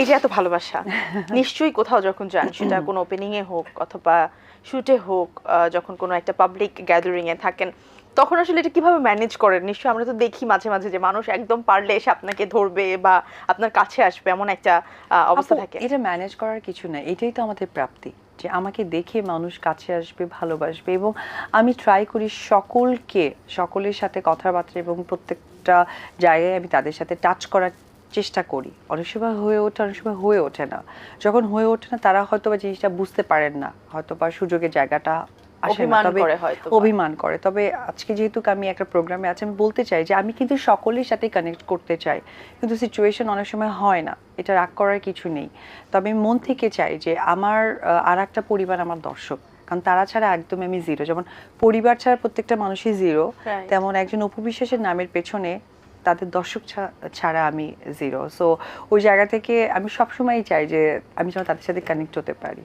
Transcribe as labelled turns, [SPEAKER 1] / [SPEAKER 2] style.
[SPEAKER 1] এই যে এত ভালোবাসা নিশ্চয়ই কোথাও যখন যান, সেটা কোনো ওপেনিং এ হোক অথবা শুটে হোক, যখন কোনো একটা পাবলিক গ্যাদারিং এ থাকেন, তখন আসলে এটা কিভাবে ম্যানেজ করেন? নিশ্চয়ই আমরা তো দেখি মাঝে মাঝে যে মানুষ একদম পারলে এসে আপনাকে ধরবে বা আপনার কাছে আসবে, এমন একটা
[SPEAKER 2] আপু
[SPEAKER 1] অবস্থা থাকে।
[SPEAKER 2] এটা ম্যানেজ করার কিছু না, এটাই তো আমাদের প্রাপ্তি, যে আমাকে দেখে মানুষ কাছে আসবে, ভালোবাসবে। এবং আমি ট্রাই করি সকলের সাথে কথাবার্তা এবং প্রত্যেকটা জায়গায় আমি তাদের সাথে টাচ করার চেষ্টা করি। অনেক সময় হয়ে ওঠে, অনেক সময় হয়ে ওঠে না। যখন হয়ে ওঠে না, তারা হয়তো বা জিনিসটা বুঝতে পারেন না, হয়তো বা সুযোগের জায়গাটা আসে না।
[SPEAKER 1] অভিমান
[SPEAKER 2] তবে
[SPEAKER 1] করে হয়তো বা।
[SPEAKER 2] অভিমান করে। তবে আজকে যেহেতু আমি একটা প্রোগ্রামে আছি, আমি বলতে চাই যে আমি কিন্তু সকলের সাথে কানেক্ট করতে চাই, কিন্তু সিচুয়েশন অনেক সময় হয় না, এটা রাগ করার কিছু নেই। তবে আমি মন থেকে চাই যে আমার আর একটা পরিবার আমার দর্শক, কারণ তারা ছাড়া একদম আমি জিরো। যেমন পরিবার ছাড়া প্রত্যেকটা মানুষই জিরো,
[SPEAKER 1] Right.
[SPEAKER 2] তেমন একজন অপু বিশ্বাসের নামের পেছনে তাদের দর্শক ছাড়া আমি জিরো। সো ওই জায়গা থেকে আমি সবসময়ই চাই যে আমি যেন তাদের সাথে কানেক্ট হতে পারি।